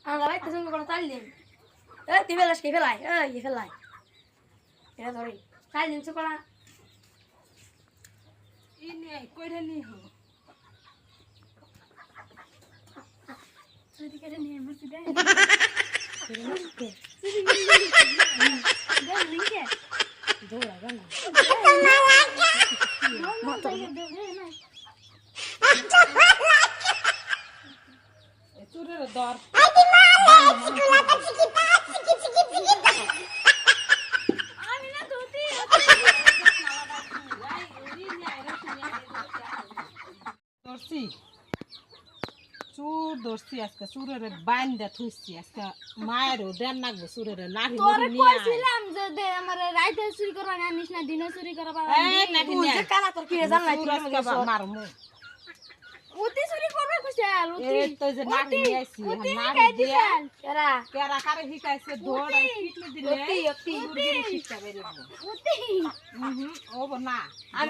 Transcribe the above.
আমরা বাইতে সঙ্গে করে চাল দিন তুই ফেলাস কি ফেলাই ফেলাই এটা ধরি চাল দিন করা ইনি কইরা নি হো তুই কেটে নিয়ে বসে দে দৌড়া গানা চুরের দর ধরছি চুর ধরছি আজকে চুরের বাইন্দা থুইছি আজকে মায়েরও দেন লাগবে চুরের নাহি তোরে নিয়ে আয়। কইছিলাম যে দে আমারে রাইতে চুরি করবা জানিস না দিনে চুরি করবা এই নাহি নিয়ে আয়। কানা তোর কি জান না চুর আজকে মারমু উতি চুরি করবে কইছাল উতি এই তো যে নাহি নিয়ে আইছি উতি নাহি খাই দিয়ে দিছাল এরা কেরা কারে হিকাইছে দৌড় আর পিটলি দিলে অতি চুরগিরি শিক্ষা বেরিয়ে উতি ও না আমি